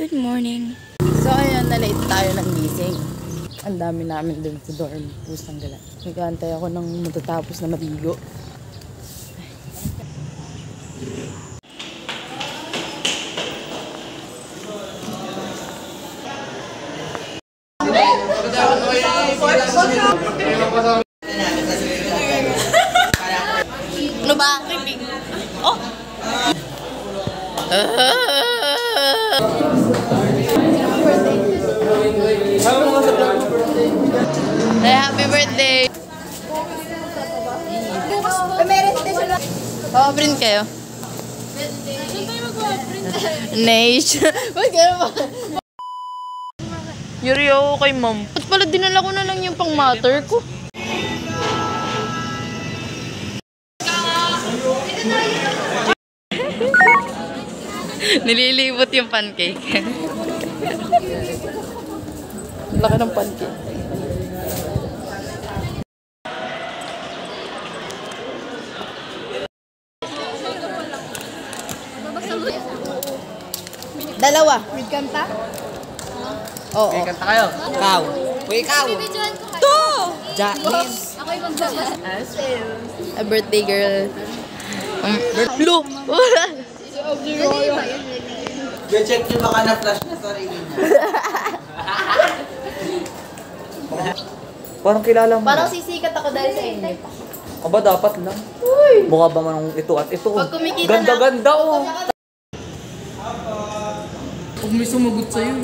Good morning. So ayun, na-late tayo ng gising. Ang dami namin dun sa dorm. Pusang gala. Nag-aantay ako ng matatapos na maligo. Ano ba? Oh! Hey, happy birthday! Print kayo? Nage. Ba't gano'n ba? Yuri ako kay ma'am. Ba't pala dinala ko na lang yung pang matter ko? Nililibot yung pancake. Laki ng pancake. Dalawa. May kanta? Oo. May kanta kayo? Ikaw. Uy, ikaw. To! Jacqueline. Ako yung magbabas. A birthday girl. Lo! Check nyo baka na-flash na sarili niya. Parang kilala mo. Parang sisikat ako dahil sa inyo. Aba, dapat lang. Mukha ba man ito at ito? Pag kumikita Ganda-ganda oh. Huwag may sumagot sa'yo.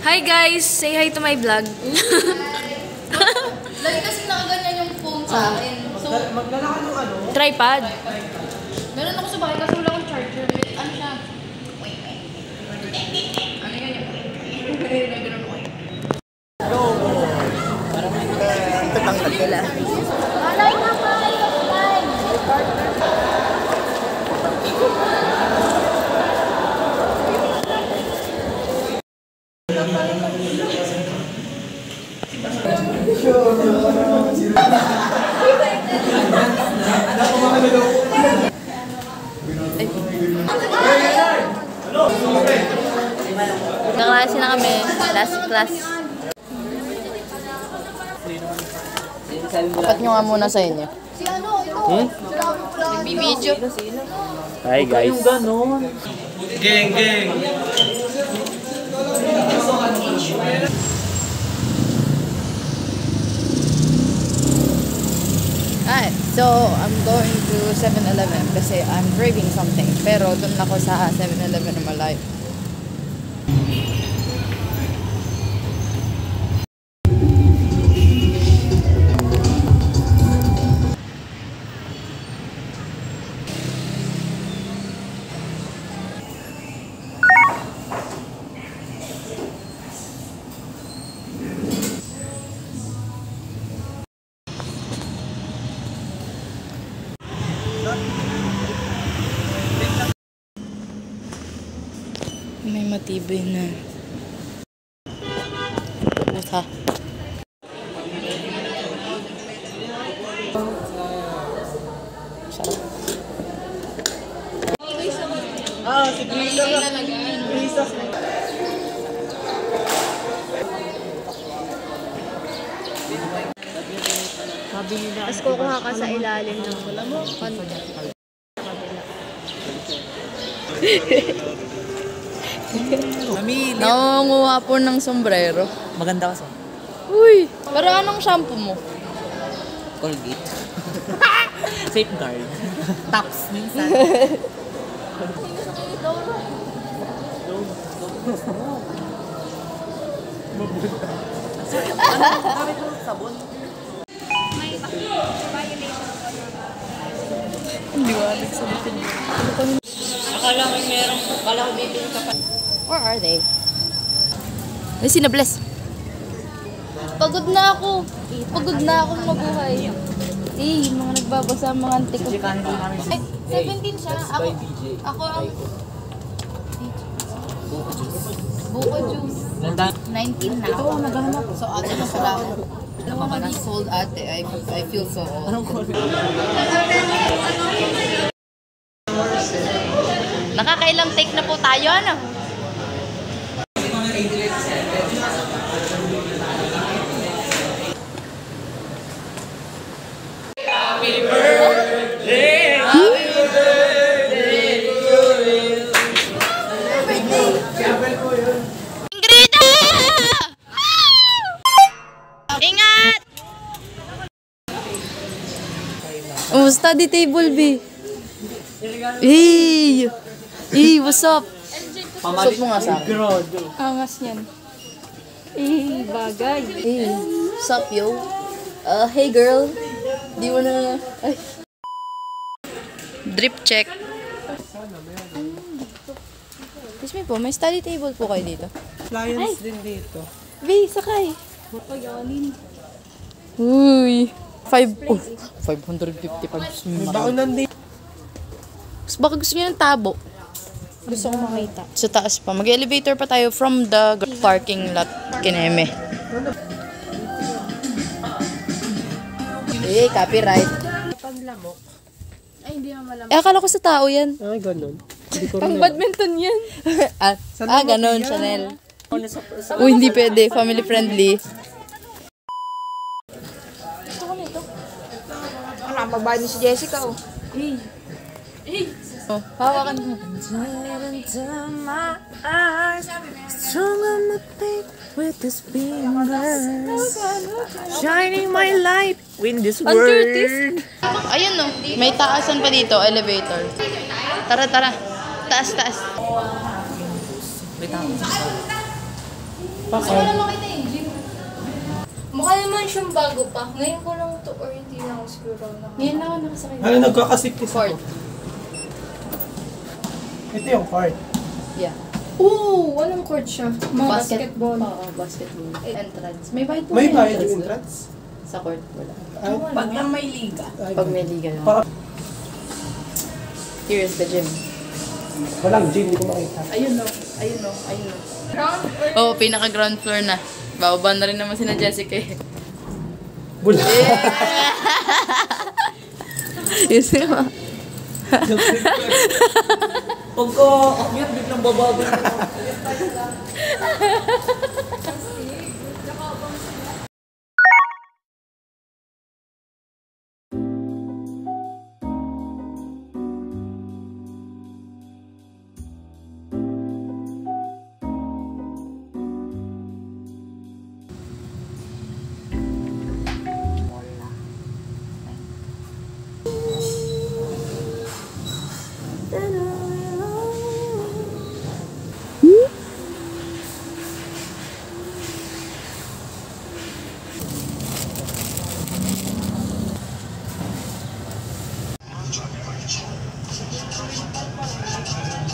Hi guys! Say hi to my vlog. Lagi kasi nakaganyan yung phone sa akin. So, Maglalakad yung ano? Tripod. meron ako sa bahay kasi wala akong charger. Ano siya? Ano yun yung ganun ko. Tatangkad ko lang. Naklase na kami. Last class. Apat nyo nga muna sa inyo. Nagbibideo. Hi guys. Yung ganon. Geng, geng. Alright, so I'm going to 7-Eleven kasi I'm craving something. Pero dun ako sa 7-Eleven na malayo. May matibay na buta. Sarap. Si Grisa nga. Grisa. Sabi nila. Tapos kukuha ka sa ilalim ng kanta. Namili. Nangunguha po ng sombrero. Maganda kasi. Uy! Pero anong shampoo mo? Colgate. Safeguard. Tops minsan. Gamit mo sabon? Hindi ko alam sa butin. Akala ko merong, akala ko bibili ka pa. Where are they? Ay, sinabless. Pagod na ako. Pagod na akong mabuhay. Yung mga nagbabasa, mga antik ko. Ay, 17 siya. Ako ang... Buko juice. 19 na. Ito ang naghahanap. So, atin na pala ako. Cold ate, I feel so old. Nakakailang take na po tayo, ano? Ingrida! Ingat! Oh, study table, B. Hey! Hey, what's up? Suot mo nga sa akin. Angas niyan. Eh, bagay. Hey, what's up, yo? Hey girl. Di mo na... Ay. Drip check. Excuse me po, may study table po kayo dito. Clients din dito. B, sakay. Uy. 555. May baonan din. Baka gusto niyo ng tabo. Gusto ko makita. Sa taas pa. Mag-elevator pa tayo from the parking lot Kineme. Eh, copyright. Paglamok. Ay, hindi naman malamok. Eh, akala ko sa tao yan. Ay, ganun. Hindi ko Pang rin. badminton yan. Ganon, Chanel. Uy, hindi pwede. Family friendly. Wala, mabahay niyo si Jessica, oh. Oh, hawakan mo. Shining my light in this Ang Curtis. Ayun no, may taasan pa dito, elevator. Tara, tara. Taas, taas. Mukha naman siyang bago pa. Ngayon ko lang to or hindi na ako siguro. Ngayon lang ako nakasakay. Ano, nagkakasipis Court. ako. Ito yung court. Yeah. Oo, walang court siya. Mga basketball. Oo, basketball. Entrance. May bayad po May yung bayad yung entrance. entrance? Sa court, wala. Pag lang may liga. Pag may liga lang. Para- Here is the gym. Walang gym, hindi ko makita. Ayun no, ayun no, ayun no. Ground floor. Oo, pinaka ground floor na. Bababa na rin naman si na Jessica eh. Bula. Yes, ma. Pagka akyat, biglang babago.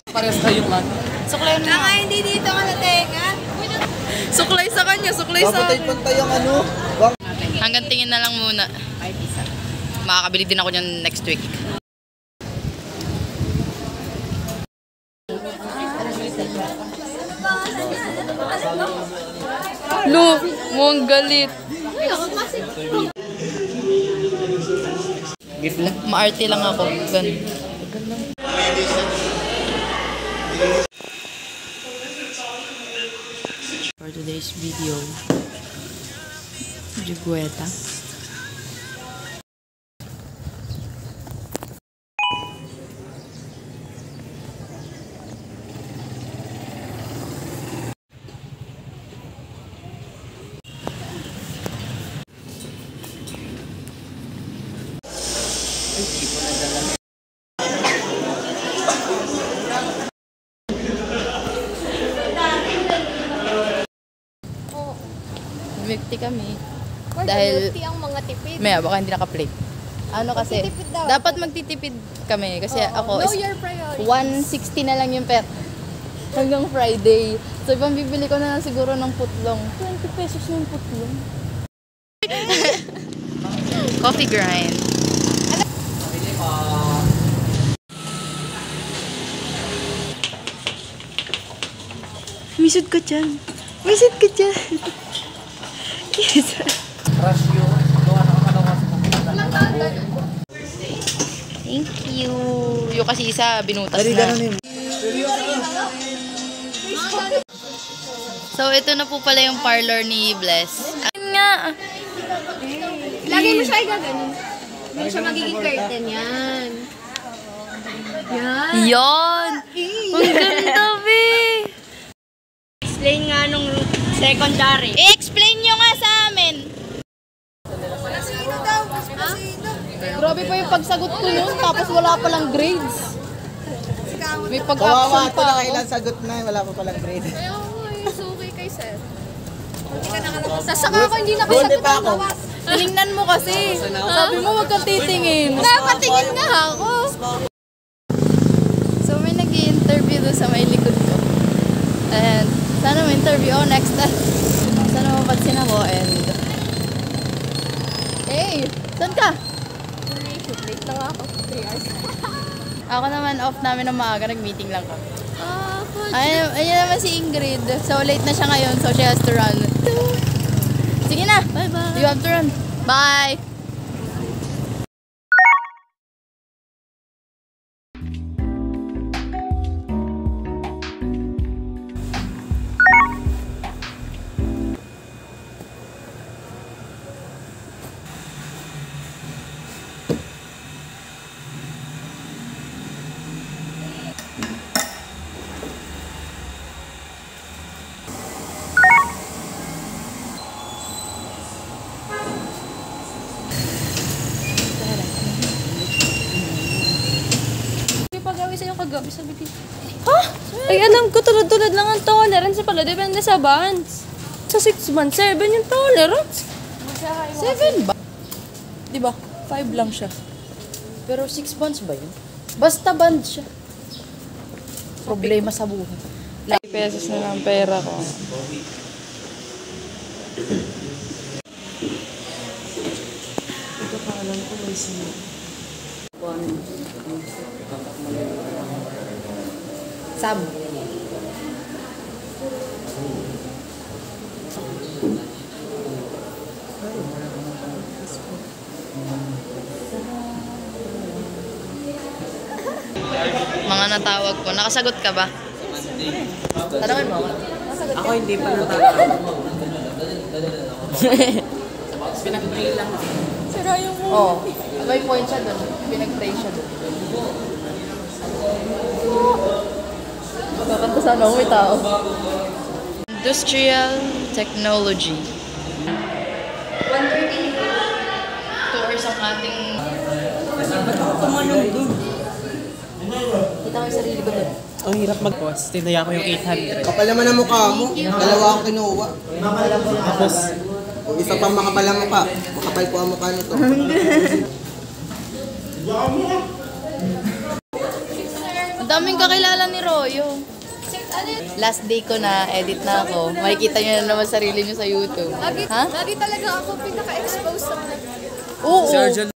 Pares kayong ano. Suklay mo. Hindi dito ka natenga. Suklay sa kanya, suklay sa Papatay akin. pantay ang ano. Hanggang tingin na lang muna. Makakabili din ako niyan next week. Lo, mong galit. Gift lang. Maarte lang ako. Ganun. For today's video, Jigueta. Bumipti kami. Dahil, ang mga tipid. maya, baka hindi naka-play. Ano kasi, Magtitipid daw. dapat magtitipid kami. Kasi ako, Know your priority. 160 na lang yung pet. Hanggang Friday. So, ibang bibili ko na lang siguro ng putlong. 20 pesos na yung putlong. Coffee grind. Wisod ka dyan. Wisod ka dyan. Yes. Crush yun. Gawa na kamalawa sa pupunta. Thank you. Yung kasi isa, binutas Dali, na. ganun yun. So, ito na po pala yung parlor ni Bless. Ayun nga. Lagi mo siya igaganon. Doon siya magiging curtain yan. Yan. Yon! Ang ganda, be! Explain nga nung secondary. I-explain nyo nga sa amin. Grabe pa yung pagsagot ko nun, tapos wala palang grades. May pag-action pa ako. Nakailan sagot na, wala pa palang grade. Kaya ako eh, suki kay sir. Hindi ka nakalabas. Sasaka ako hindi nakasagot ang gawas. Tinignan mo kasi. Sabi mo, huwag kang titingin. Napatingin nga ako. So, may nag-i-interview doon sa may likod ko. And, sana may interview ako next time. Sana mapansin ako and... Hey! Saan ka? Late lang ako. 3 hours. Ako naman, off namin ng maaga. Nag-meeting lang kami. Ah, Ayun naman si Ingrid. So, late na siya ngayon. So, she has to run. Sige na! bye-bye. You have to run. Bye! Pag-awi sa'yo kagabi, sabi ko, ha? Ay, alam ko, tulad-tulad lang ang tolerance pala. Depende sa bands. Sa 6 months, 7 yung tolerance. 7 ba? Diba? 5 lang siya. Pero 6 months ba yun? Basta band siya. Problema sa buhay. 5 pesos na lang pera ko. Sam. Mga natawag ko. Nakasagot ka ba? Tanungin mo ako. Ako hindi pa natawag. Pinag-pray lang ako. Sira yung Oo. May point siya doon. Pinag-pray siya doon. Kakanta sana ako, may tao. Industrial Technology. 130. Tours ang ating... Tumalong doon. Kita ko yung sarili ko doon. Ang hirap mag-post. Tinaya ko yung 800. Kapal naman ang mukha mo. Dalawa akong kinuha. Tapos, Isa pang makapal ang mukha. Makapal po ang mukha nito. Ang daming kakilala ni Royo. Last day ko na, edit na ako. Makikita nyo na naman sarili nyo sa YouTube. Ha? Lagi talaga ako pinaka-expose sa mga. Oo. Sergeant.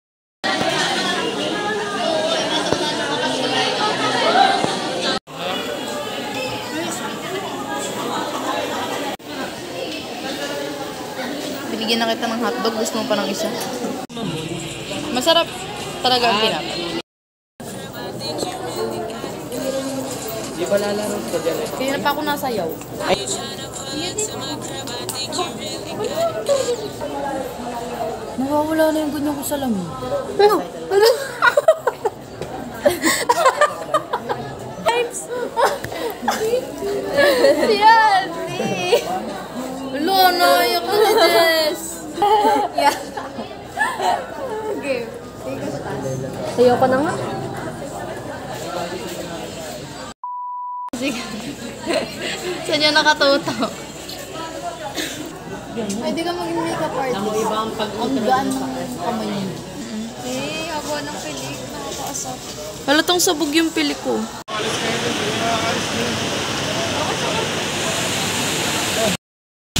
Binigyan na kita ng hotdog. Gusto mo pa ng isa? Masarap talaga ang pinap. Di ba lalaro ko dyan? Kaya na pa ako nasayaw. Ay, Nawawala na yung ganyan ko sa lamin. Yan! Hello, naiyak na si Jess. Okay. Sayo ka na nga. Sige. Saan niya nakatutok? Pwede ka maging makeup artist. Ang gaan ng kamay niya. Eh, ako ng pilik. Nakakaasap. Halatang sabog yung pili ko.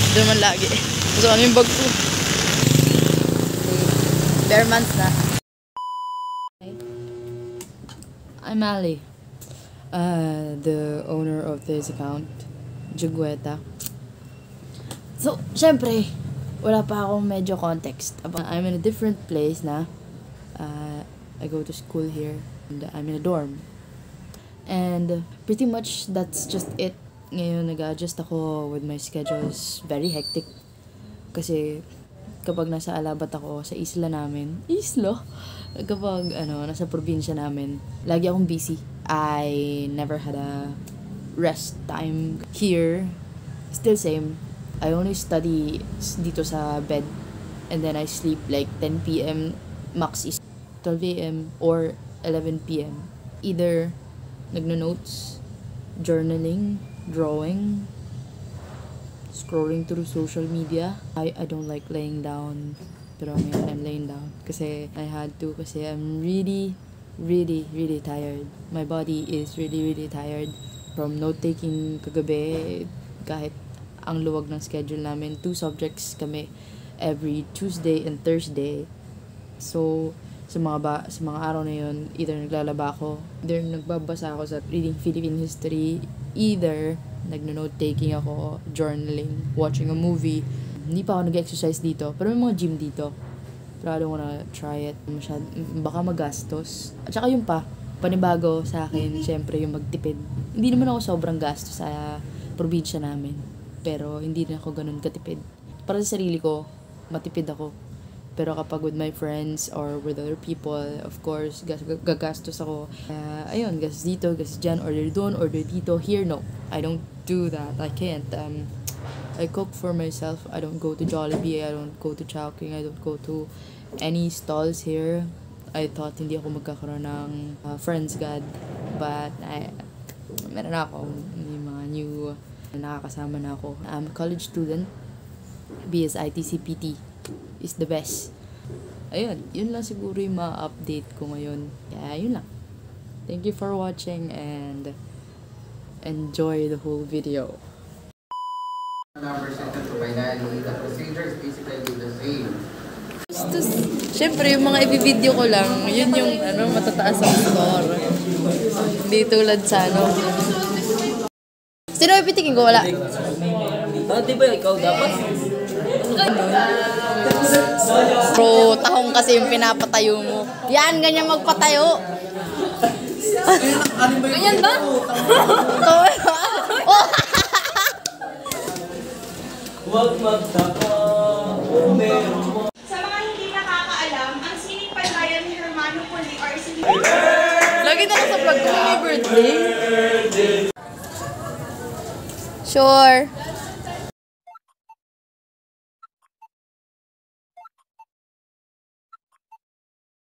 Doon man lagi. Gusto ano yung bag ko. Bare months na. I'm Ali. The owner of this account. Jugueta. So, syempre, wala pa akong medyo context. I'm in a different place na. I go to school here. And I'm in a dorm. And pretty much that's just it. Ngayon nag-adjust ako with my schedule. It's very hectic. Kasi kapag nasa Alabat ako sa isla namin, kapag nasa probinsya namin, lagi akong busy. I never had a rest time. Here, still same. I only study dito sa bed. And then I sleep like 10 p.m. Max is 12 a.m. or 11 p.m. Either nagno-notes, journaling, drawing, scrolling through social media. I don't like laying down. Pero ngayon I'm laying down. Kasi I had to. Kasi I'm really, really, really tired. My body is really, really tired. From note-taking kagabi, kahit ang luwag ng schedule namin, 2 subjects kami every Tuesday and Thursday. So, sa mga araw na yun, either naglalaba ako, either nagbabasa ako sa reading Philippine history, either nagno-note-taking ako, journaling, watching a movie. Hindi pa ako nag-exercise dito, pero may mga gym dito. Pero I don't wanna try it. Baka magastos. At saka yung panibago sa akin, syempre yung magtipid. Hindi naman ako sobrang gastos sa probinsya namin. Pero hindi rin ako ganun katipid. Para sa sarili ko, matipid ako. Pero kapag with my friends or with other people, of course, gagastos ako. Ayun, gastos dito, gastos dyan, order doon, order dito. Here, no. I don't do that. I can't. I cook for myself. I don't go to Jollibee. I don't go to Chowking. I don't go to any stalls here. I thought hindi ako magkakaroon ng friends, God. But, meron ako. May mga new nakakasama na ako. I'm a college student. BSIT CPT is the best. Ayun, yun lang siguro yung ma-update ko ngayon. Kaya yun lang. Thank you for watching and enjoy the whole video. Siyempre, yung mga i-video ko lang, yun yung matataas ang score. Hindi tulad sa Sino pipitikin ko? Wala. Di ba ikaw dapat? Bro, tahong kasi yung pinapatayo mo. Yan, ganyan magpatayo. Ganyan ba? Huwag magtaka kung meron mo. Sa mga hindi nakakaalam, ang sining palayan ni Hermano Poli or sining... Lagi na lang sa vlog ko, may birthday. Sure.